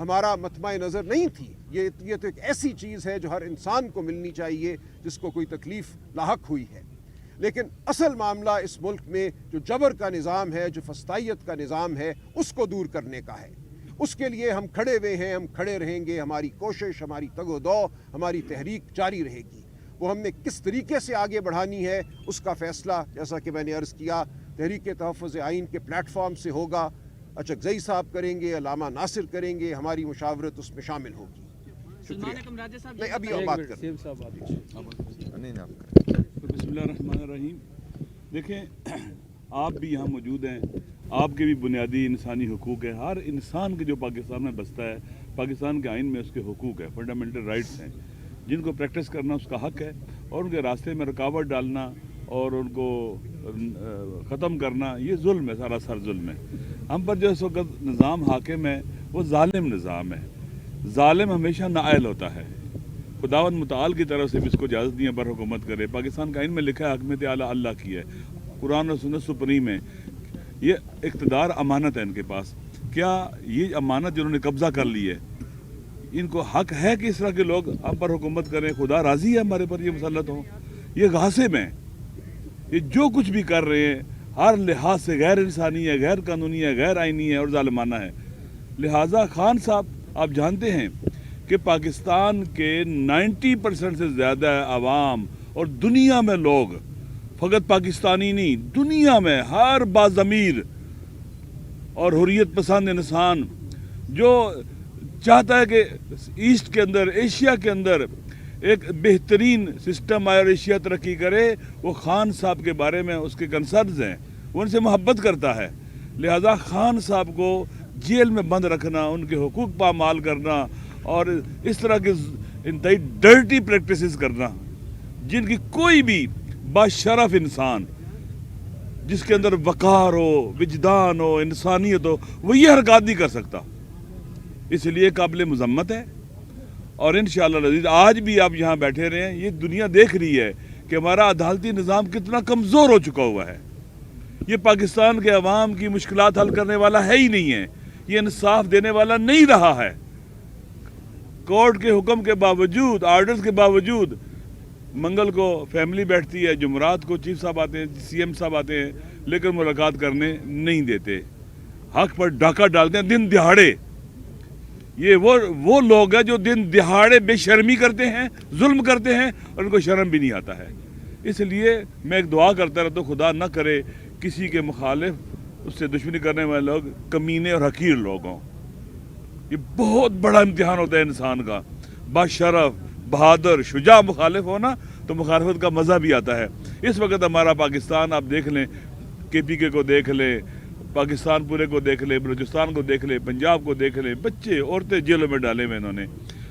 ہمارا مطمع نظر نہیں تھی. یہ تو ایک ایسی چیز ہے جو ہر انسان کو ملنی چاہیے جس کو کوئی تکلیف لاحق ہوئی ہے. لیکن اصل معاملہ اس ملک میں جو جبر کا نظام ہے, جو فسطائیت کا نظام ہے, اس کو دور کرنے کا ہے. اس کے لیے ہم کھڑے ہوئے ہیں, ہم کھڑے رہیں گے. ہماری کوشش, ہماری تگ و دو, ہماری تحریک جاری رہے گی. وہ ہم نے کس طریقے سے آگے بڑھانی ہے اس کا فیصلہ, جیسا کہ میں نے عرض کیا, تحریک تحفظ آئین کے پلیٹ فارم سے ہوگا. اچکزئی صاحب کریں گے, علامہ ناصر کریں گے, ہماری مشاورت اس میں شامل ہوگی. شکریہ. نہیں, ابھی آپ بات کریں. بسم اللہ الرحمن الرحیم. دیکھیں, آپ بھی یہاں موجود ہیں, آپ کے بھی بنیادی انسانی حقوق ہیں. ہر انسان کے جو پاکستان میں بستا ہے, پاکستان کے آئین میں اس کے حقوق ہیں, فنڈامنٹل رائٹس ہیں, جن کو پریکٹس کرنا اس کا حق ہے, اور ان کے راستے میں رکاوٹ ڈالنا اور ان کو ختم کرنا یہ ظلم ہے, سارا سر ظلم ہے. ہم پر جو اس وقت نظام حاکم ہے وہ ظالم نظام ہے. ظالم ہمیشہ نائل ہوتا ہے. خداوند متعال کی طرف سے بھی اس کو اجازت نہیں ہے پر حکومت کرے. پاکستان کا آئین میں لکھا ہے حکمت اعلیٰ اللہ کی ہے, قرآن اور سنت سپریم ہے. یہ اقتدار امانت ہے ان کے پاس. کیا یہ امانت جنہوں نے قبضہ کر لی ہے, ان کو حق ہے کہ اس طرح کے لوگ ہم پر حکومت کریں؟ خدا راضی ہے ہمارے پر یہ مسلط ہوں؟ یہ غاصب ہیں. یہ جو کچھ بھی کر رہے ہیں ہر لحاظ سے غیر انسانی ہے, غیر قانونی ہے, غیر آئینی ہے اور ظالمانہ ہے. لہٰذا خان صاحب, آپ جانتے ہیں کہ پاکستان کے 90% سے زیادہ عوام اور دنیا میں لوگ, فقط پاکستانی نہیں, دنیا میں ہر باضمیر اور حریت پسند انسان جو چاہتا ہے کہ ایسٹ کے اندر, ایشیا کے اندر ایک بہترین سسٹم آئے اور ایشیا ترقی کرے, وہ خان صاحب کے بارے میں اس کے کنسرنز ہیں, وہ ان سے محبت کرتا ہے. لہذا خان صاحب کو جیل میں بند رکھنا, ان کے حقوق پامال کرنا اور اس طرح کے انتہائی ڈرٹی پریکٹسز کرنا, جن کی کوئی بھی باشرف انسان جس کے اندر وقار ہو, وجدان ہو, انسانیت ہو, وہ یہ حرکات نہیں کر سکتا. اس لیے قابل مذمت ہے. اور انشاءاللہ العزیز آج بھی آپ یہاں بیٹھے رہے ہیں, یہ دنیا دیکھ رہی ہے کہ ہمارا عدالتی نظام کتنا کمزور ہو چکا ہوا ہے. یہ پاکستان کے عوام کی مشکلات حل کرنے والا ہے ہی نہیں ہے, یہ انصاف دینے والا نہیں رہا ہے. کورٹ کے حکم کے باوجود, آرڈرز کے باوجود, منگل کو فیملی بیٹھتی ہے, جمعرات کو چیف صاحب آتے ہیں, سی ایم صاحب آتے ہیں, لیکن ملاقات کرنے نہیں دیتے. حق پر ڈاکہ ڈالتے ہیں دن دہاڑے. یہ وہ لوگ ہیں جو دن دہاڑے بے شرمی کرتے ہیں, ظلم کرتے ہیں, اور ان کو شرم بھی نہیں آتا ہے. اس لیے میں ایک دعا کرتا رہتا ہوں, خدا نہ کرے کسی کے مخالف, اس سے دشمنی کرنے والے لوگ کمینے اور حقیر لوگ ہوں. یہ بہت بڑا امتحان ہوتا ہے انسان کا. باشرف, بہادر, شجاع مخالف ہونا تو مخالفت کا مزہ بھی آتا ہے. اس وقت ہمارا پاکستان آپ دیکھ لیں, KPK کو دیکھ لیں, پاکستان پورے کو دیکھ لیں, بلوچستان کو دیکھ لیں, پنجاب کو دیکھ لیں, بچے عورتیں جیلوں میں ڈالے ہوئے انہوں نے.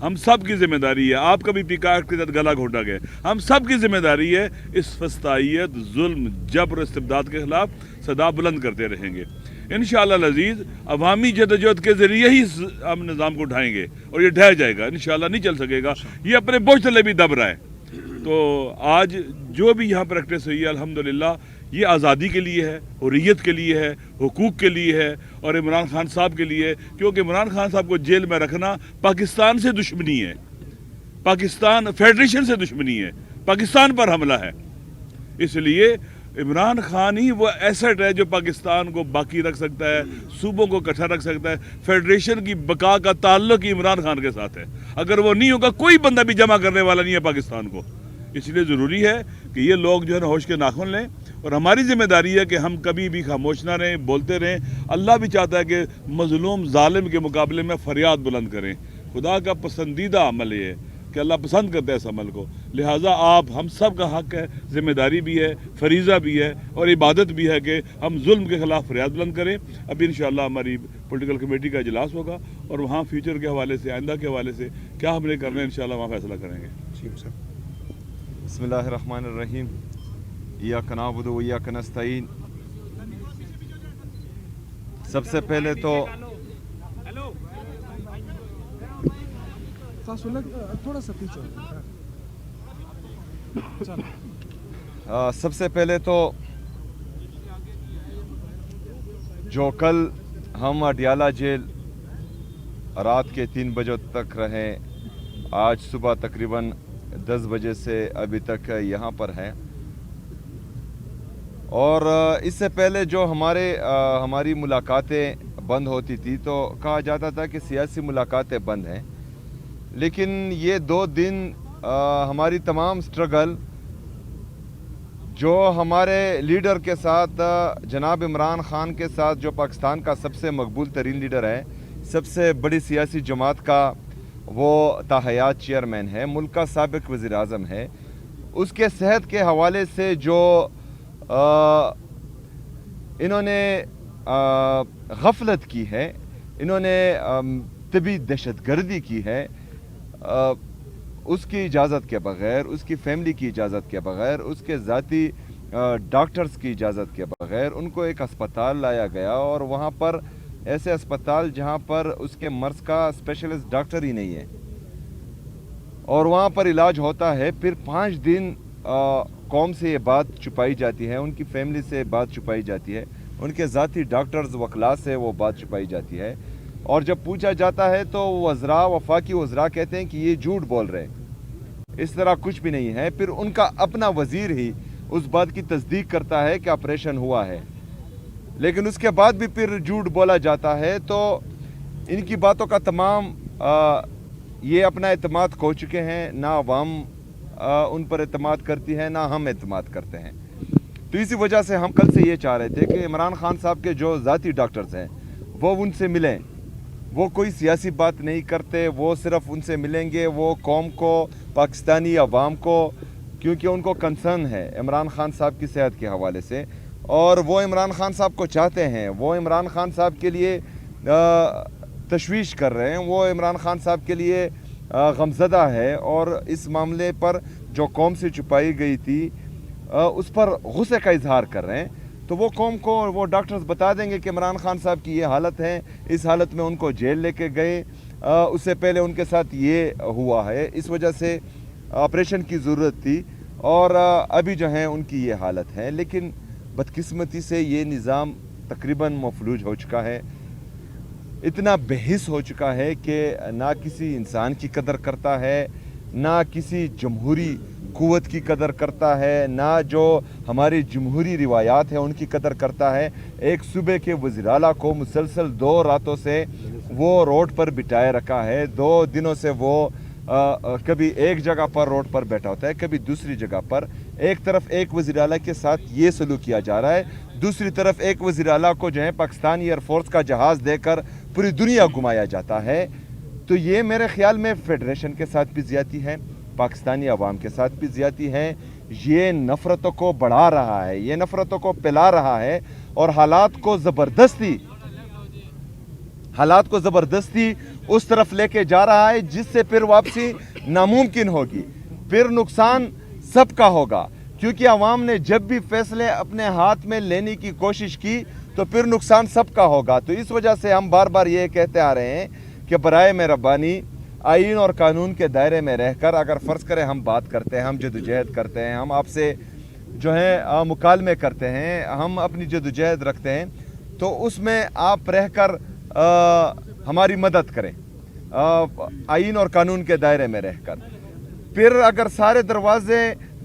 ہم سب کی ذمہ داری ہے, آپ کا بھی پیکاٹ کے ساتھ گلا گھونٹا گیا, ہم سب کی ذمہ داری ہے اس فسطائیت, ظلم, جبر, استبداد کے خلاف صدا بلند کرتے رہیں گے. انشاءاللہ العزیز عوامی جدوجہد کے ذریعے ہی ہم نظام کو اٹھائیں گے اور یہ ڈھہ جائے گا. انشاءاللہ نہیں چل سکے گا, یہ اپنے بوجھ تلے بھی دب رہا ہے. تو آج جو بھی یہاں پریکٹس ہوئی ہے الحمدللہ یہ آزادی کے لیے ہے, حریت کے لیے ہے, حقوق کے لیے ہے, اور عمران خان صاحب کے لیے, کیونکہ عمران خان صاحب کو جیل میں رکھنا پاکستان سے دشمنی ہے, پاکستان فیڈریشن سے دشمنی ہے, پاکستان پر حملہ ہے. اس لیے عمران خان ہی وہ ایسٹ ہے جو پاکستان کو باقی رکھ سکتا ہے, صوبوں کو اکٹھا رکھ سکتا ہے. فیڈریشن کی بقا کا تعلق ہی عمران خان کے ساتھ ہے. اگر وہ نہیں ہوگا کوئی بندہ بھی جمع کرنے والا نہیں ہے پاکستان کو. اس لیے ضروری ہے کہ یہ لوگ جو ہے نا ہوش کے ناخن لیں, اور ہماری ذمہ داری ہے کہ ہم کبھی بھی خاموش نہ رہیں, بولتے رہیں. اللہ بھی چاہتا ہے کہ مظلوم ظالم کے مقابلے میں فریاد بلند کریں. خدا کا پسندیدہ عمل یہ ہے کہ اللہ پسند کرتا ہے اس عمل کو. لہٰذا آپ ہم سب کا حق ہے, ذمہ داری بھی ہے, فریضہ بھی ہے اور عبادت بھی ہے کہ ہم ظلم کے خلاف فریاد بلند کریں. ابھی انشاءاللہ ہماری پولیٹیکل کمیٹی کا اجلاس ہوگا اور وہاں فیوچر کے حوالے سے, آئندہ کے حوالے سے کیا ہم نے کرنا ہے انشاءاللہ وہاں فیصلہ کریں گے. بسم اللہ الرحمن الرحیم. ایاک نعبد و ایاک نستعین. سب سے پہلے تو جو کل ہم اڈیالہ جیل رات کے 3 بجے تک رہے، آج صبح تقریباً 10 بجے سے ابھی تک یہاں پر ہیں۔ اور اس سے پہلے جو ہماری ملاقاتیں بند ہوتی تھی تو کہا جاتا تھا کہ سیاسی ملاقاتیں بند ہیں، لیکن یہ 2 دن ہماری تمام سٹرگل جو ہمارے لیڈر کے ساتھ جناب عمران خان کے ساتھ، جو پاکستان کا سب سے مقبول ترین لیڈر ہے، سب سے بڑی سیاسی جماعت کا وہ تاحیات چیئرمین ہے، ملک کا سابق وزیر اعظم ہے، اس کے صحت کے حوالے سے جو انہوں نے غفلت کی ہے، انہوں نے طبی دہشت گردی کی ہے، اس کی اجازت کے بغیر، اس کی فیملی کی اجازت کے بغیر، اس کے ذاتی ڈاکٹرز کی اجازت کے بغیر ان کو ایک اسپتال لایا گیا، اور وہاں پر ایسے اسپتال جہاں پر اس کے مرض کا اسپیشلسٹ ڈاکٹر ہی نہیں ہے، اور وہاں پر علاج ہوتا ہے، پھر 5 دن قوم سے یہ بات چھپائی جاتی ہے، ان کی فیملی سے بات چھپائی جاتی ہے، ان کے ذاتی ڈاکٹرز وکلاء سے وہ بات چھپائی جاتی ہے، اور جب پوچھا جاتا ہے تو وزراء، وفاقی وزراء کہتے ہیں کہ یہ جھوٹ بول رہے ہیں، اس طرح کچھ بھی نہیں ہے۔ پھر ان کا اپنا وزیر ہی اس بات کی تصدیق کرتا ہے کہ آپریشن ہوا ہے، لیکن اس کے بعد بھی پھر جھوٹ بولا جاتا ہے۔ تو ان کی باتوں کا تمام یہ اپنا اعتماد کھو چکے ہیں، نہ عوام ان پر اعتماد کرتی ہے، نہ ہم اعتماد کرتے ہیں۔ تو اسی وجہ سے ہم کل سے یہ چاہ رہے تھے کہ عمران خان صاحب کے جو ذاتی ڈاکٹرز ہیں وہ ان سے ملیں، وہ کوئی سیاسی بات نہیں کرتے، وہ صرف ان سے ملیں گے، وہ قوم کو، پاکستانی عوام کو، کیونکہ ان کو کنسرن ہے عمران خان صاحب کی صحت کے حوالے سے، اور وہ عمران خان صاحب کو چاہتے ہیں، وہ عمران خان صاحب کے لیے تشویش کر رہے ہیں، وہ عمران خان صاحب کے لیے غمزدہ ہے، اور اس معاملے پر جو قوم سے چھپائی گئی تھی اس پر غصے کا اظہار کر رہے ہیں۔ تو وہ قوم کو وہ ڈاکٹرز بتا دیں گے کہ عمران خان صاحب کی یہ حالت ہے، اس حالت میں ان کو جیل لے کے گئے، اس سے پہلے ان کے ساتھ یہ ہوا ہے، اس وجہ سے آپریشن کی ضرورت تھی، اور ابھی جو ہیں ان کی یہ حالت ہے۔ لیکن بدقسمتی سے یہ نظام تقریباً مفلوج ہو چکا ہے، اتنا بے حس ہو چکا ہے کہ نہ کسی انسان کی قدر کرتا ہے، نہ کسی جمہوری قوت کی قدر کرتا ہے، نہ جو ہماری جمہوری روایات ہیں ان کی قدر کرتا ہے۔ ایک صوبے کے وزیر اعلیٰ کو مسلسل 2 راتوں سے وہ روڈ پر بٹھائے رکھا ہے، 2 دنوں سے وہ کبھی ایک جگہ پر روڈ پر بیٹھا ہوتا ہے، کبھی دوسری جگہ پر۔ ایک طرف ایک وزیر اعلیٰ کے ساتھ یہ سلوک کیا جا رہا ہے، دوسری طرف ایک وزیر اعلیٰ کو جو ہے پاکستانی ایئر فورس کا جہاز دے کر پوری دنیا گھمایا جاتا ہے۔ تو یہ میرے خیال میں فیڈریشن کے ساتھ بھی زیادتی ہے، پاکستانی عوام کے ساتھ بھی زیادتی ہے، یہ نفرتوں کو بڑھا رہا ہے، یہ نفرتوں کو پلا رہا ہے، اور حالات کو زبردستی اس طرف لے کے جا رہا ہے جس سے پھر واپسی ناممکن ہوگی، پھر نقصان سب کا ہوگا، کیونکہ عوام نے جب بھی فیصلے اپنے ہاتھ میں لینے کی کوشش کی تو پھر نقصان سب کا ہوگا۔ تو اس وجہ سے ہم بار بار یہ کہتے آ رہے ہیں کہ برائے مہربانی آئین اور قانون کے دائرے میں رہ کر، اگر فرض کریں ہم بات کرتے ہیں، ہم جدوجہد کرتے ہیں، ہم آپ سے جو ہے مکالمے کرتے ہیں، ہم اپنی جدوجہد رکھتے ہیں، تو اس میں آپ رہ کر ہماری مدد کریں آئین اور قانون کے دائرے میں رہ کر۔ پھر اگر سارے دروازے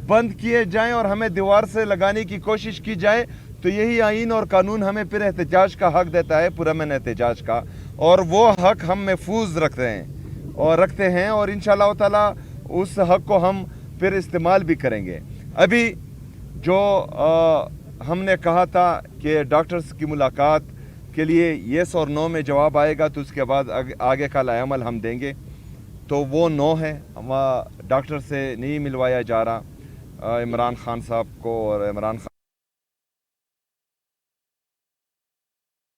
بند کیے جائیں اور ہمیں دیوار سے لگانے کی کوشش کی جائے تو یہی آئین اور قانون ہمیں پھر احتجاج کا حق دیتا ہے، پرامن احتجاج کا، اور وہ حق ہم محفوظ رکھتے ہیں اور انشاءاللہ تعالی اس حق کو ہم پھر استعمال بھی کریں گے۔ ابھی جو ہم نے کہا تھا کہ ڈاکٹرز کی ملاقات کے لیے یس اور نو میں جواب آئے گا تو اس کے بعد آگے کا لائحہ عمل ہم دیں گے، تو وہ نو ہے، ڈاکٹر سے نہیں ملوایا جا رہا عمران خان صاحب کو، اور عمران خان